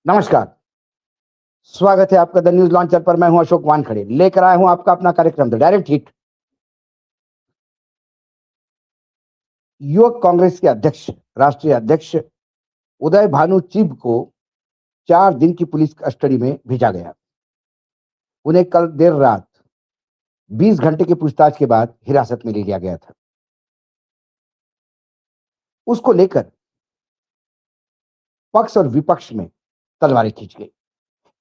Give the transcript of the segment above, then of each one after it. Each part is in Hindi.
नमस्कार। स्वागत है आपका द न्यूज लॉन्चर पर। मैं हूं अशोक वानखड़े, लेकर आया हूं आपका अपना कार्यक्रम द डायरेक्ट हिट। युवक कांग्रेस के अध्यक्ष, राष्ट्रीय अध्यक्ष उदय भानु चिब को 4 दिन की पुलिस कस्टडी में भेजा गया। उन्हें कल देर रात 20 घंटे की पूछताछ के बाद हिरासत में ले लिया गया था। उसको लेकर पक्ष और विपक्ष में तलवारें खींच गई।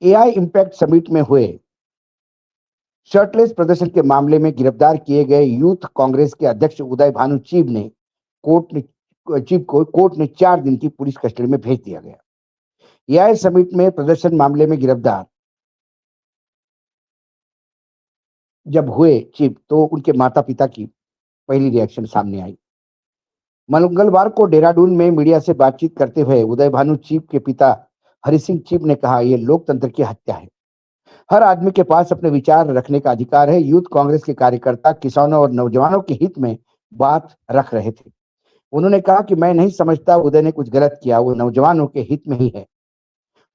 एआई इंपैक्ट समिट में हुए शर्टलेस प्रदर्शन के मामले में गिरफ्तार किए गए यूथ कांग्रेस के अध्यक्ष उदय भानु चिब को कोर्ट ने 4 दिन की पुलिस कस्टडी में भेज दिया गया। एआई समिट में प्रदर्शन मामले में गिरफ्तार जब हुए चिब, तो उनके माता पिता की पहली रिएक्शन सामने आई। मंगलवार को देहरादून में मीडिया से बातचीत करते हुए उदय भानु चिब के पिता हरि सिंह चिब ने कहा, यह लोकतंत्र की हत्या है। हर आदमी के पास अपने विचार रखने का अधिकार है। यूथ कांग्रेस के कार्यकर्ता किसानों और नौजवानों के हित में बात रख रहे थे। उन्होंने कहा कि मैं नहीं समझता उदय ने कुछ गलत किया, वो नौजवानों के हित में ही है।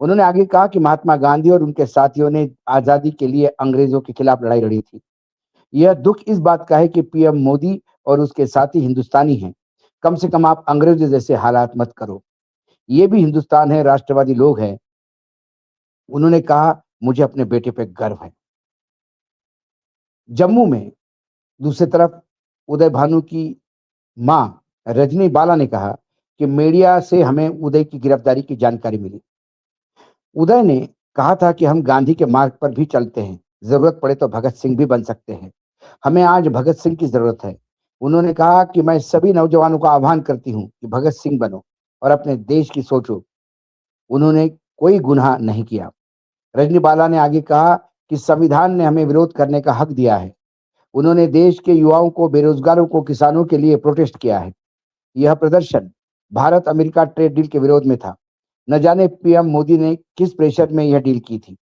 उन्होंने आगे कहा कि महात्मा गांधी और उनके साथियों ने आजादी के लिए अंग्रेजों के खिलाफ लड़ाई लड़ी थी। यह दुख इस बात का है कि पीएम मोदी और उसके साथी हिंदुस्तानी हैं। कम से कम आप अंग्रेजों जैसे हालात मत करो। ये भी हिंदुस्तान है, राष्ट्रवादी लोग हैं। उन्होंने कहा, मुझे अपने बेटे पे गर्व है। जम्मू में दूसरी तरफ उदय भानु की मां रजनी बाला ने कहा कि मीडिया से हमें उदय की गिरफ्तारी की जानकारी मिली। उदय ने कहा था कि हम गांधी के मार्ग पर भी चलते हैं, जरूरत पड़े तो भगत सिंह भी बन सकते हैं। हमें आज भगत सिंह की जरूरत है। उन्होंने कहा कि मैं सभी नौजवानों का आह्वान करती हूं कि भगत सिंह बनो और अपने देश की सोचो। उन्होंने कोई गुनाह नहीं किया। रजनी बाला ने आगे कहा कि संविधान ने हमें विरोध करने का हक दिया है। उन्होंने देश के युवाओं को, बेरोजगारों को, किसानों के लिए प्रोटेस्ट किया है। यह प्रदर्शन भारत अमेरिका ट्रेड डील के विरोध में था। न जाने पीएम मोदी ने किस प्रेशर में यह डील की थी।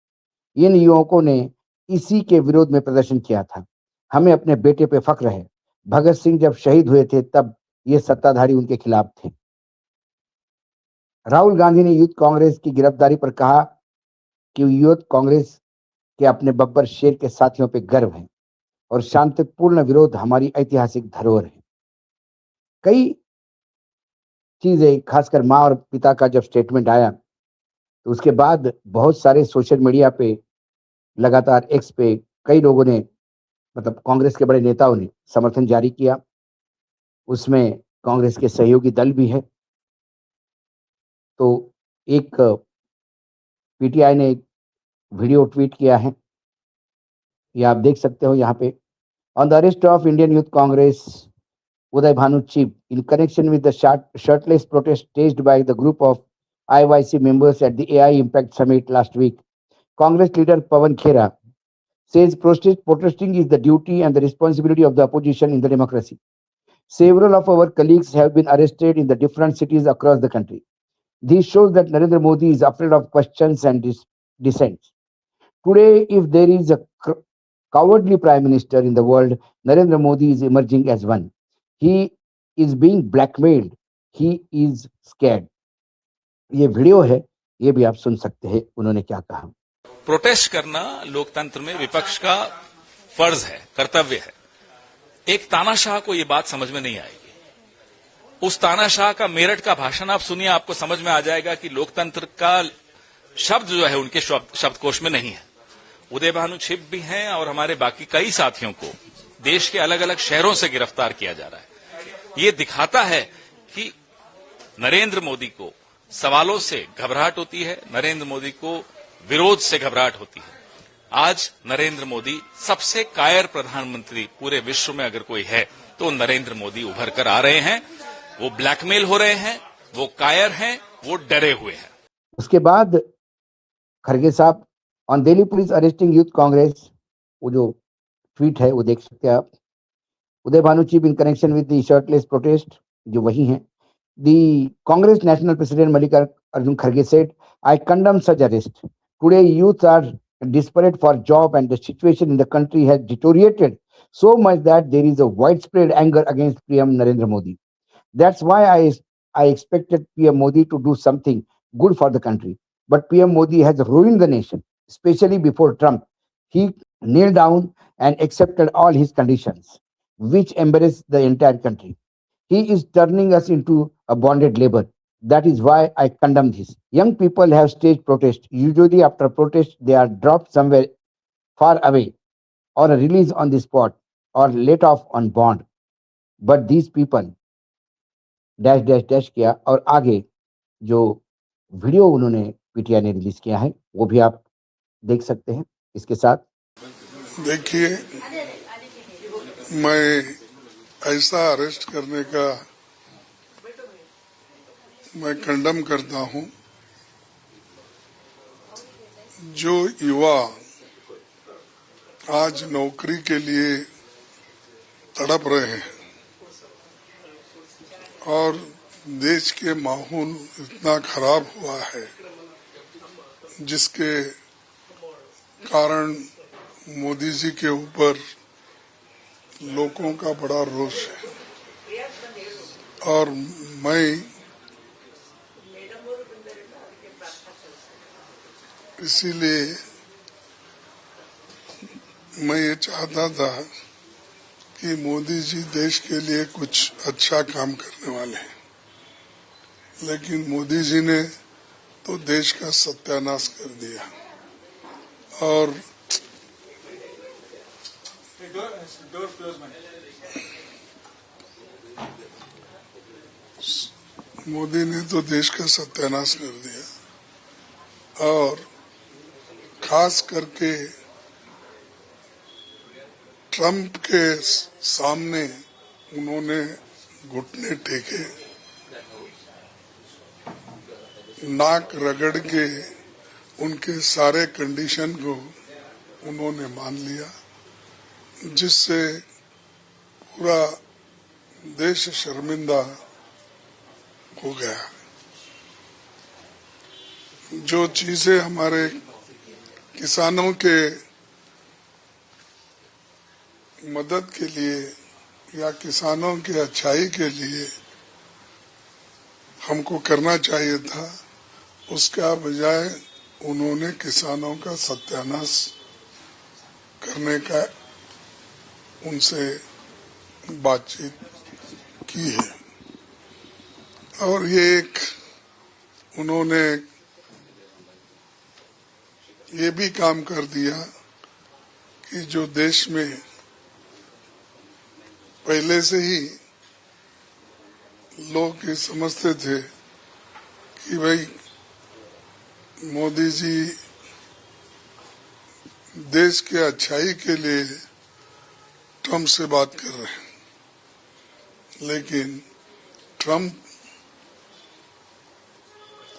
इन युवकों ने इसी के विरोध में प्रदर्शन किया था। हमें अपने बेटे पे फख्र है। भगत सिंह जब शहीद हुए थे तब ये सत्ताधारी उनके खिलाफ थे। राहुल गांधी ने यूथ कांग्रेस की गिरफ्तारी पर कहा कि यूथ कांग्रेस के अपने बब्बर शेर के साथियों पे गर्व है और शांतिपूर्ण विरोध हमारी ऐतिहासिक धरोहर है। कई चीजें, खासकर मां और पिता का जब स्टेटमेंट आया तो उसके बाद बहुत सारे सोशल मीडिया पे, लगातार एक्स पे कई लोगों ने, मतलब कांग्रेस के बड़े नेताओं ने समर्थन जारी किया। उसमें कांग्रेस के सहयोगी दल भी है। तो एक पीटीआई ने एक वीडियो ट्वीट किया है, ये आप देख सकते हो यहाँ पे। On the arrest of Indian youth Congress Uday Bhanu Chib in connection with the shirtless protest staged by the group of IYC members at the AI Impact Summit last week. Congress leader Pawan Khera says protesting is the duty and the responsibility of the opposition in the democracy. Several of our colleagues have been arrested in the different cities across the country. This shows that Narendra Modi is afraid of questions and dissents. Today, if there is a cowardly prime minister in the world, Narendra Modi is emerging as one. He is being blackmailed. He is scared. ये वीडियो है, ये भी आप सुन सकते हैं उन्होंने क्या कहा। प्रोटेस्ट करना लोकतंत्र में विपक्ष का फर्ज है, कर्तव्य है। एक तानाशाह को ये बात समझ में नहीं आएगी। उस तानाशाह का मेरठ का भाषण आप सुनिए, आपको समझ में आ जाएगा कि लोकतंत्र का शब्द जो है उनके शब्दकोश में नहीं है। उदय भानु चिब भी हैं और हमारे बाकी कई साथियों को देश के अलग अलग शहरों से गिरफ्तार किया जा रहा है। ये दिखाता है कि नरेंद्र मोदी को सवालों से घबराहट होती है, नरेंद्र मोदी को विरोध से घबराहट होती है। आज नरेंद्र मोदी सबसे कायर प्रधानमंत्री पूरे विश्व में अगर कोई है तो नरेंद्र मोदी उभर कर आ रहे हैं। वो ब्लैकमेल हो रहे हैं, वो कायर हैं, वो डरे हुए हैं। उसके बाद खड़गे साहब on Delhi police arresting youth Congress, वो जो ट्वीट है वो देख सकते हैं आप। Uday Bhanu Chib in connection with the shirtless protest, जो वही हैं। The Congress national president Mallikarjun खड़गे said, I condemn such arrest. Today youth are desperate for job and the situation in the country has deteriorated so much that there is a widespread anger against PM Narendra Modi. That's why I expected PM Modi to do something good for the country. but PM Modi has ruined the nation, especially before Trump. He kneeled down and accepted all his conditions, which embarrassed the entire country. He is turning us into a bonded labor. That is why I condemn this. Young people have staged protest. Usually, after protest, they are dropped somewhere far away or released on the spot or let off on bond. But these people dash dash dash किया और आगे जो वीडियो उन्होंने पीटीआई ने रिलीज किया है वो भी आप देख सकते हैं इसके साथ। देखिए, मैं ऐसा अरेस्ट करने का मैं कंडम करता हूं। जो युवा आज नौकरी के लिए तड़प रहे हैं और देश के माहौल इतना खराब हुआ है जिसके कारण मोदी जी के ऊपर लोगों का बड़ा रोष है और मैं इसीलिए मैं ये चाहता था कि मोदी जी देश के लिए कुछ अच्छा काम करने वाले हैं, लेकिन मोदी जी ने तो देश का सत्यानाश कर दिया और मोदी ने तो देश का सत्यानाश कर दिया और खास करके ट्रंप के सामने उन्होंने घुटने टेके, नाक रगड़ के उनके सारे कंडीशन को उन्होंने मान लिया, जिससे पूरा देश शर्मिंदा हो गया। जो चीजें हमारे किसानों के मदद के लिए या किसानों की अच्छाई के लिए हमको करना चाहिए था, उसका बजाय उन्होंने किसानों का सत्यानाश करने का उनसे बातचीत की है। और ये एक उन्होंने ये भी काम कर दिया कि जो देश में पहले से ही लोग ये समझते थे कि भाई मोदी जी देश के अच्छाई के लिए ट्रंप से बात कर रहे हैं, लेकिन ट्रंप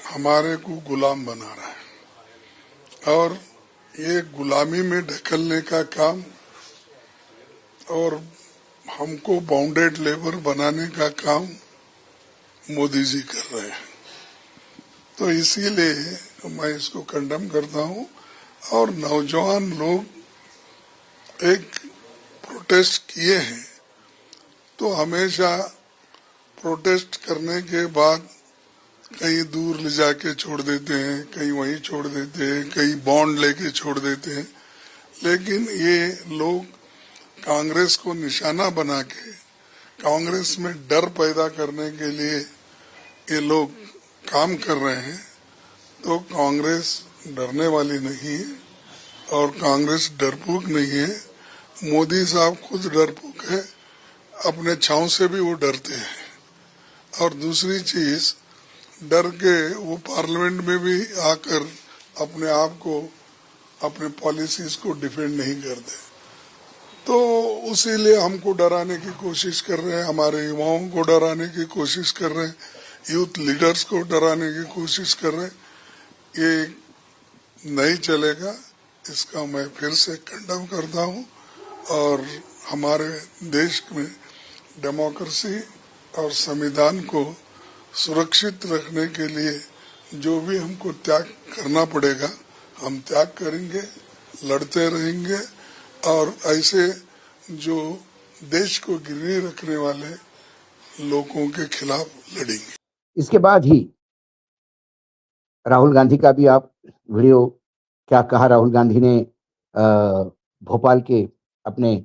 हमारे को गुलाम बना रहा है और ये गुलामी में ढकलने का काम और हमको बाउंडेड लेबर बनाने का काम मोदी जी कर रहे हैं। तो इसीलिए मैं इसको कंडम करता हूं और नौजवान लोग एक प्रोटेस्ट किए हैं तो हमेशा प्रोटेस्ट करने के बाद कहीं दूर ले जाके छोड़ देते हैं, कहीं वहीं छोड़ देते हैं, कहीं बॉन्ड लेके छोड़ देते हैं, लेकिन ये लोग कांग्रेस को निशाना बना के कांग्रेस में डर पैदा करने के लिए ये लोग काम कर रहे हैं। तो कांग्रेस डरने वाली नहीं है और कांग्रेस डरपोक नहीं है। मोदी साहब खुद डरपोक है, अपने छांव से भी वो डरते हैं। और दूसरी चीज, डर के वो पार्लियामेंट में भी आकर अपने आप को, अपने पॉलिसीज को डिफेंड नहीं करते। तो उसीलिए हमको डराने की कोशिश कर रहे हैं, हमारे युवाओं को डराने की कोशिश कर रहे हैं, यूथ लीडर्स को डराने की कोशिश कर रहे हैं। ये नहीं चलेगा, इसका मैं फिर से कंडम करता हूं और हमारे देश में डेमोक्रेसी और संविधान को सुरक्षित रखने के लिए जो भी हमको त्याग करना पड़ेगा हम त्याग करेंगे, लड़ते रहेंगे और ऐसे जो देश को गिरवी रखने वाले लोगों के खिलाफ लड़ेंगे। इसके बाद ही राहुल गांधी का भी आप वीडियो, क्या कहा राहुल गांधी ने भोपाल के अपने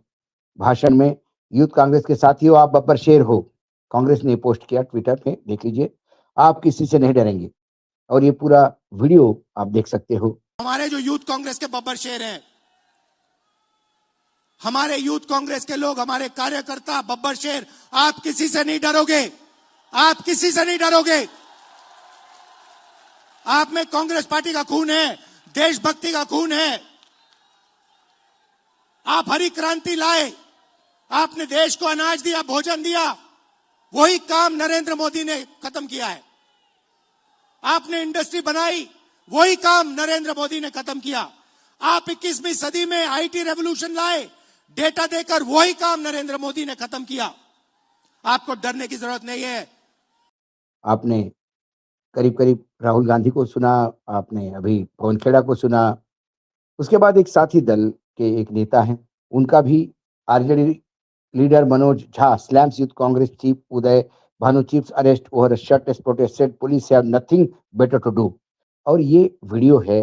भाषण में, यूथ कांग्रेस के साथियों आप बब्बर शेर हो, कांग्रेस ने पोस्ट किया ट्विटर पे, देख लीजिए, आप किसी से नहीं डरेंगे। और ये पूरा वीडियो आप देख सकते हो। हमारे जो यूथ कांग्रेस के बब्बर शेर हैं, हमारे यूथ कांग्रेस के लोग, हमारे कार्यकर्ता बब्बर शेर, आप किसी से नहीं डरोगे, आप किसी से नहीं डरोगे। आप में कांग्रेस पार्टी का खून है, देशभक्ति का खून है। आप हरी क्रांति लाए, आपने देश को अनाज दिया, भोजन दिया, वही काम नरेंद्र मोदी ने खत्म किया है। आपने इंडस्ट्री बनाई, वही काम नरेंद्र मोदी ने खत्म किया। आप 21वीं सदी में आईटी रेवोल्यूशन लाए, डेटा देकर, वही काम नरेंद्र मोदी ने खत्म किया। आपको डरने की जरूरत नहीं है। आपने करीब करीब राहुल गांधी को सुना, आपने अभी पवन खेड़ा को सुना, उसके बाद एक साथी दल के एक नेता हैं, उनका भी RJD leader Manoj Jha slams youth Congress chief Uday Bhanu chief's arrest over a shirtless protest, said police have nothing better to do। और ये वीडियो है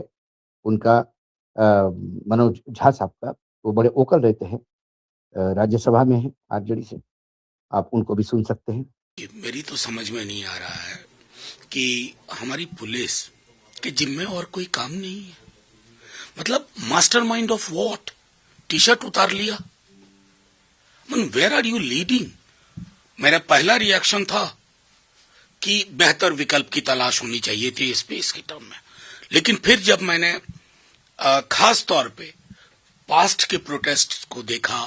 उनका मनोज झा साहब का, वो बड़े ओकल रहते हैं, राज्यसभा में है आरजेडी से, आप उनको भी सुन सकते हैं। मेरी तो समझ में नहीं आ रहा है कि हमारी पुलिस के जिम्मे और कोई काम नहीं है। मतलब mastermind of what? T shirt उतार लिया, वेयर आर यू लीडिंग? मेरा पहला रिएक्शन था कि बेहतर विकल्प की तलाश होनी चाहिए थी स्पेस के टर्म में, लेकिन फिर जब मैंने खास तौर पे पास्ट के प्रोटेस्ट को देखा,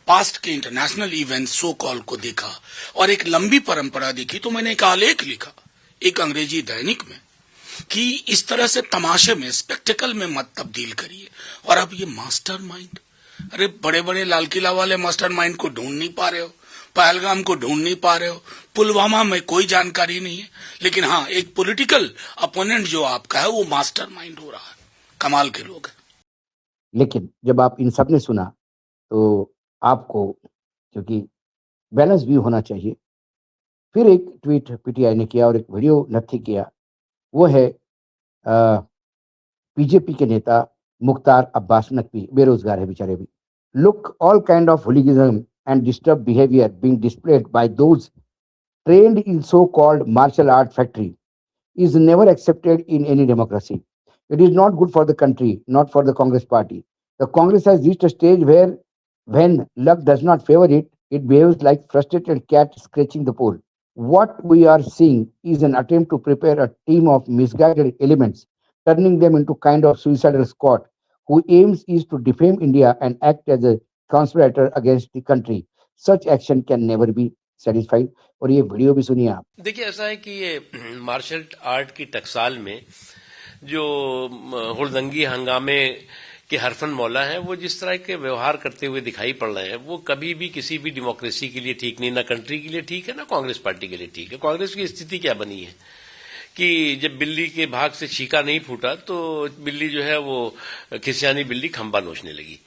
पास्ट के इंटरनेशनल इवेंट सो कॉल को देखा और एक लंबी परंपरा देखी, तो मैंने एक आलेख लिखा एक अंग्रेजी दैनिक में कि इस तरह से तमाशे में, स्पेक्टिकल में मत तब्दील करिए। और अब ये मास्टरमाइंड, अरे बड़े बड़े लाल किला वाले मास्टरमाइंड को ढूंढ नहीं पा रहे हो, पहलगाम को ढूंढ नहीं पा रहे हो, पुलवामा में कोई जानकारी नहीं है, लेकिन हाँ एक पॉलिटिकल अपोनेंट जो आपका है वो मास्टरमाइंड हो रहा है। कमाल के लोग हैं। लेकिन जब आप इन सब ने सुना तो आपको, क्योंकि बैलेंस व्यू होना चाहिए, फिर एक ट्वीट पीटीआई ने किया और एक वीडियो नथी किया, वो है बीजेपी के नेता मुख्तार अब्बास नकवी, बेरोजगार है बेचारे भी। Look, all kind of hooliganism and disturbed behavior being displayed by those trained in so-called martial art factory is never accepted in any democracy. It is not good for the country, not for the Congress party. The Congress has reached a stage where when luck does not favor it, it behaves like frustrated cat scratching the pole. What we are seeing is an attempt to prepare a team of misguided elements, turning them into kind of suicidal squad, whose aims is to defame India and act as a conspirator against the country. Such action can never be satisfied। और ये वीडियो भी सुनिए आप। देखिए ऐसा है कि ये मार्शल आर्ट की टकसाल में जो हुड़दंगी हंगामे के हरफन मौला हैं, वो जिस तरह के व्यवहार करते हुए दिखाई पड़ रहे हैं, वो कभी भी किसी भी डेमोक्रेसी के लिए ठीक नहीं, ना कंट्री के लिए ठीक है, ना कांग्रेस पार्टी के लिए ठीक है। कांग्रेस की स्थिति क्या बनी है कि जब बिल्ली के भाग से छीका नहीं फूटा तो बिल्ली जो है वो खिसियानी बिल्ली खंबा नोचने लगी।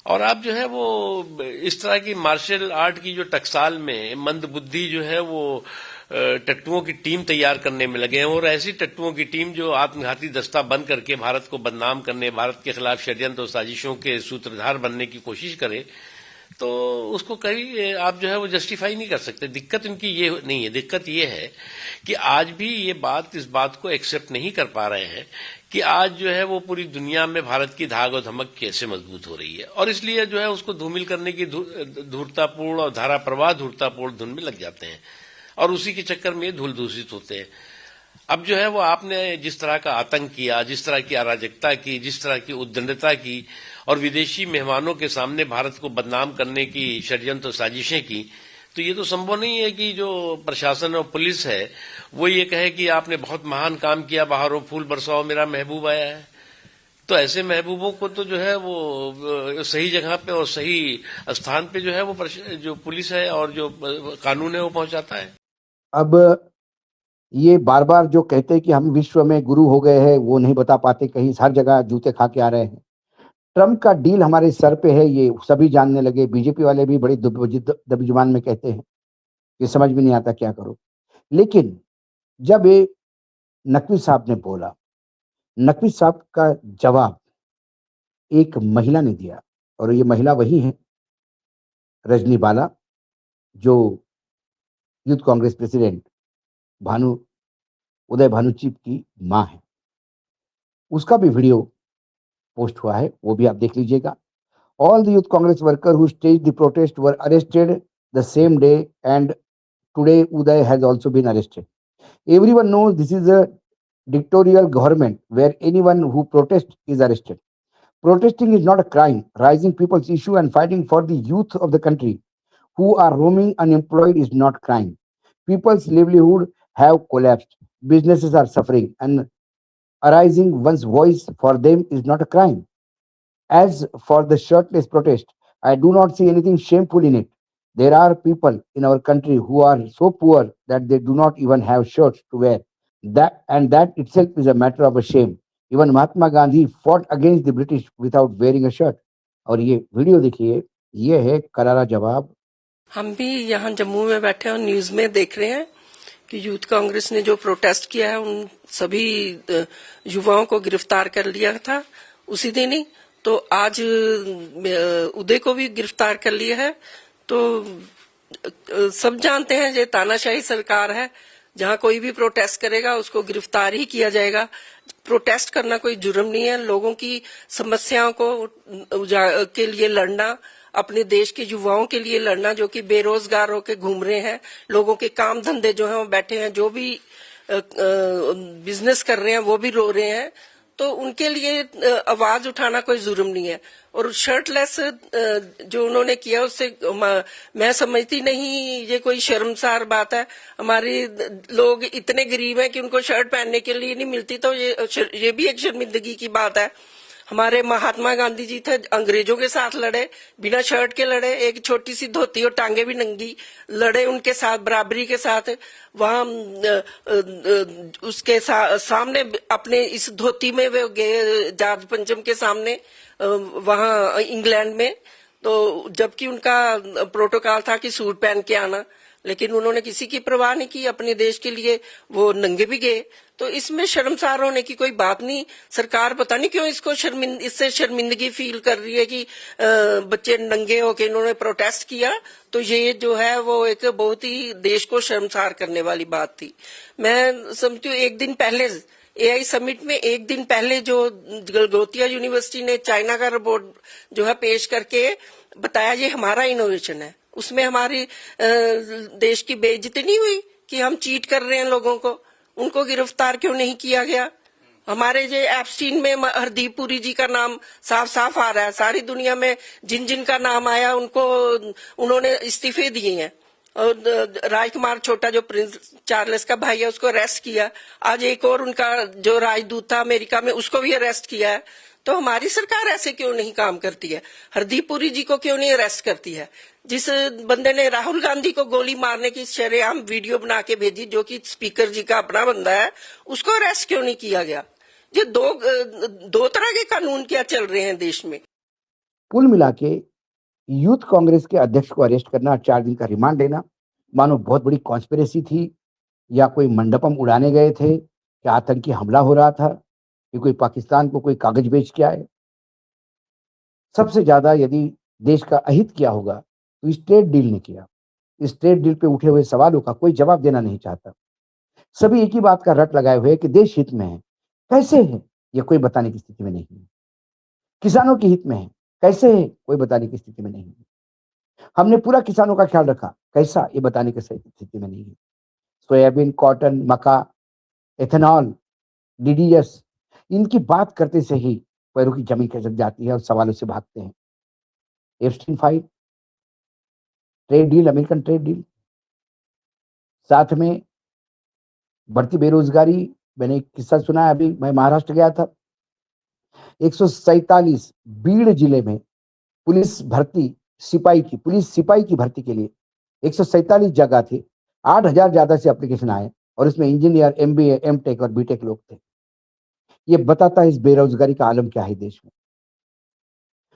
और आप जो है वो इस तरह की मार्शल आर्ट की जो टकसाल में मंदबुद्धि जो है वो टट्टुओं की टीम तैयार करने में लगे हैं, और ऐसी टट्टुओं की टीम जो आत्मघाती दस्ता बन करके भारत को बदनाम करने, भारत के खिलाफ षड्यंत्र और साजिशों के सूत्रधार बनने की कोशिश करे, तो उसको कभी आप जो है वो जस्टिफाई नहीं कर सकते। दिक्कत इनकी ये नहीं है, दिक्कत ये है कि आज भी ये इस बात को एक्सेप्ट नहीं कर पा रहे हैं कि आज जो है वो पूरी दुनिया में भारत की धाग और धमक कैसे मजबूत हो रही है, और इसलिए जो है उसको धूमिल करने की धूर्तापूर्ण और धारा प्रवाह धूर्तापूर्ण धुन में लग जाते हैं, और उसी के चक्कर में धूल दूषित होते हैं। अब जो है वो आपने जिस तरह का आतंक किया, जिस तरह की अराजकता की, जिस तरह की उद्दंडता की, और विदेशी मेहमानों के सामने भारत को बदनाम करने की षड्यंत्र साजिशें की, तो ये तो संभव नहीं है कि जो प्रशासन और पुलिस है वो ये कहे कि आपने बहुत महान काम किया, बहारों फूल बरसाओ मेरा महबूब आया है। तो ऐसे महबूबों को तो जो है वो सही जगह पे और सही स्थान पे जो है वो जो पुलिस है और जो कानून है वो पहुंचाता है। अब ये बार बार जो कहते हैं कि हम विश्व में गुरु हो गए हैं, वो नहीं बता पाते, कहीं हर जगह जूते खा के आ रहे हैं। ट्रम्प का डील हमारे सर पे है, ये सभी जानने लगे, बीजेपी वाले भी बड़ी दबी जुबान में कहते हैं, ये समझ में नहीं आता क्या करो। लेकिन जब ये नकवी साहब ने बोला। नकवी साहब का जवाब एक महिला ने दिया और ये महिला वही है रजनी बाला, जो यूथ कांग्रेस प्रेसिडेंट भानु उदय भानुचीप की मां है। उसका भी वीडियो पोस्ट हुआ है, वो भी आप देख लीजिएगा। All the youth Congress workers who staged the protest were arrested the same day, and today Uday has also been arrested. Everyone knows this is a dictatorial government where anyone who protests is arrested. Protesting is not a crime. Raising people's issue and fighting for the youth of the country who are roaming unemployed is not crime. People's livelihood have collapsed. Businesses are suffering, and arising one's voice for them is not a crime. As for the shirtless protest, I do not see anything shameful in it. There are people in our country who are so poor that they do not even have shirts to wear. That itself is a matter of a shame. Even Mahatma Gandhi fought against the British without wearing a shirt. और ये वीडियो देखिए, ये है करारा जवाब। हम भी यहाँ जम्मू में बैठे और न्यूज में देख रहे हैं कि यूथ कांग्रेस ने जो प्रोटेस्ट किया है उन सभी युवाओं को गिरफ्तार कर लिया था उसी दिन ही। तो आज उदय को भी गिरफ्तार कर लिया है। तो सब जानते हैं ये तानाशाही सरकार है, जहां कोई भी प्रोटेस्ट करेगा उसको गिरफ्तार ही किया जाएगा। प्रोटेस्ट करना कोई जुर्म नहीं है। लोगों की समस्याओं को के लिए लड़ना, अपने देश के युवाओं के लिए लड़ना जो कि बेरोजगार होकर घूम रहे हैं, लोगों के काम धंधे जो हैं वो बैठे हैं, जो भी बिजनेस कर रहे हैं वो भी रो रहे हैं, तो उनके लिए आवाज उठाना कोई जुर्म नहीं है। और शर्टलेस जो उन्होंने किया उससे मैं समझती नहीं ये कोई शर्मसार बात है। हमारे लोग इतने गरीब हैं कि उनको शर्ट पहनने के लिए नहीं मिलती, तो ये भी एक शर्मिंदगी की बात है। हमारे महात्मा गांधी जी थे, अंग्रेजों के साथ लड़े, बिना शर्ट के लड़े, एक छोटी सी धोती और टांगे भी नंगी लड़े उनके साथ बराबरी के साथ। वहां उसके सामने अपने इस धोती में वे गए जॉर्ज पंचम के सामने वहां इंग्लैंड में, तो जबकि उनका प्रोटोकॉल था कि सूट पहन के आना, लेकिन उन्होंने किसी की परवाह नहीं की, अपने देश के लिए वो नंगे भी गए। तो इसमें शर्मसार होने की कोई बात नहीं। सरकार पता नहीं क्यों इससे शर्मिंदगी फील कर रही है कि बच्चे नंगे होके इन्होंने प्रोटेस्ट किया। तो ये जो है वो एक बहुत ही देश को शर्मसार करने वाली बात थी। मैं समझती हूँ एक दिन पहले एआई समिट में एक दिन पहले जो गलगोटिया यूनिवर्सिटी ने चाइना का रिपोर्ट जो है पेश करके बताया ये हमारा इनोवेशन है, उसमें हमारी देश की बेइज्जती नहीं हुई कि हम चीट कर रहे हैं लोगों को। उनको गिरफ्तार क्यों नहीं किया गया? हमारे जो एप्स्टीन में हरदीप पुरी जी का नाम साफ साफ आ रहा है। सारी दुनिया में जिन जिन का नाम आया उनको उन्होंने इस्तीफे दिए हैं। और राजकुमार छोटा जो प्रिंस चार्ल्स का भाई है उसको अरेस्ट किया। आज एक और उनका जो राजदूत था अमेरिका में उसको भी अरेस्ट किया है। तो हमारी सरकार ऐसे क्यों नहीं काम करती है? हरदीप पुरी जी को क्यों नहीं अरेस्ट करती है? जिस बंदे ने राहुल गांधी को गोली मारने की शरेआम वीडियो बना के भेजी, जो कि स्पीकर जी का अपना बंदा है, उसको अरेस्ट क्यों नहीं किया गया? ये दो तरह के कानून क्या चल रहे हैं देश में। कुल मिला के यूथ कांग्रेस के अध्यक्ष को अरेस्ट करना, 4 दिन का रिमांड देना, मानो बहुत बड़ी कॉन्स्पिरेसी थी, या कोई मंडपम उड़ाने गए थे, क्या आतंकी हमला हो रहा था, कि कोई पाकिस्तान को कोई कागज बेच के आए। सबसे ज्यादा यदि देश का अहित किया होगा तो इस ट्रेड डील ने किया। इस ट्रेड डील पे उठे हुए सवालों का कोई जवाब देना नहीं चाहता। सभी एक ही बात का रट लगाए हुए कि देश हित में है। कैसे है ये कोई बताने की स्थिति में नहीं है। किसानों के हित में है, कैसे है कोई बताने की स्थिति में नहीं है। हमने पूरा किसानों का ख्याल रखा, कैसा ये बताने की स्थिति में नहीं है। सोयाबीन, कॉटन, मक्का, एथेनॉल, डीडीएस, इनकी बात करते से ही पैरों की जमीन खिसक जाती है और सवालों से भागते हैं। Epstein file, trade deal, American trade deal, साथ में बढ़ती बेरोजगारी। मैंने एक किस्सा सुना है, अभी मैं महाराष्ट्र गया था, 147 बीड़ जिले में पुलिस सिपाही की भर्ती के लिए 147 जगह थे। 8,000 ज्यादा से एप्लीकेशन आए और इसमें इंजीनियर, एमबीए, एमटेक और बीटेक लोग थे। ये बताता है इस बेरोजगारी का आलम क्या है देश में।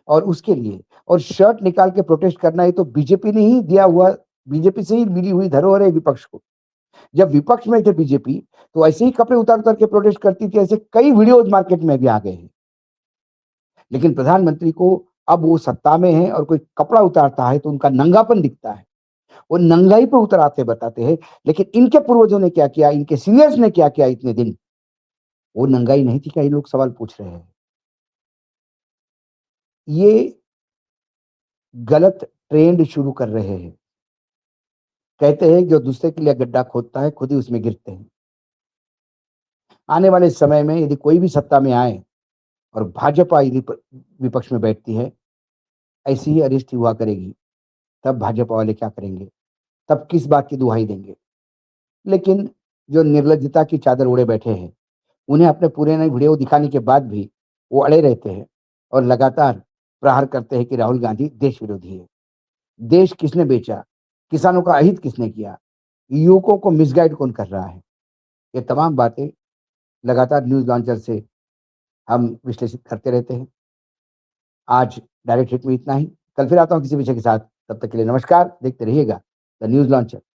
और उसके लिए और शर्ट निकाल के प्रोटेस्ट करना, ये तो बीजेपी ने ही दिया हुआ, बीजेपी से ही मिली हुई धरोहर है विपक्ष को। जब विपक्ष में थे बीजेपी, तो ऐसे ही कपड़े उतार-उतार के प्रोटेस्ट करती थी, ऐसे कई वीडियोज़ मार्केट में भी आ गए हैं। लेकिन प्रधानमंत्री को अब वो सत्ता में है और कोई कपड़ा उतारता है तो उनका नंगापन दिखता है। वो नंगाई पे उतर आते बताते हैं, लेकिन इनके पूर्वजों ने क्या किया, इनके सीनियर्स ने क्या किया इतने दिन, वो नंगाई नहीं थी क्या, ये लोग सवाल पूछ रहे हैं। ये गलत ट्रेंड शुरू कर रहे हैं। कहते हैं जो दूसरे के लिए गड्ढा खोदता है, खुद ही उसमें गिरते हैं। आने वाले समय में यदि कोई भी सत्ता में आए और भाजपा यदि विपक्ष में बैठती है, ऐसी ही अरेस्ट हुआ करेगी, तब भाजपा वाले क्या करेंगे? तब किस बात की दुहाई देंगे? लेकिन जो निर्लज्जता की चादर ओढ़े बैठे हैं, उन्हें अपने पुराने वीडियो दिखाने के बाद भी वो अड़े रहते हैं और लगातार प्रहार करते हैं कि राहुल गांधी देश विरोधी है। देश किसने बेचा? किसानों का अहित किसने किया? युवकों को मिसगाइड कौन कर रहा है? ये तमाम बातें लगातार न्यूज़ लॉन्चर से हम विश्लेषित करते रहते हैं। आज डायरेक्ट हिट में इतना ही। कल फिर आता हूँ किसी विषय के साथ। तब तक के लिए नमस्कार। देखते रहिएगा द न्यूज़ लॉन्चर।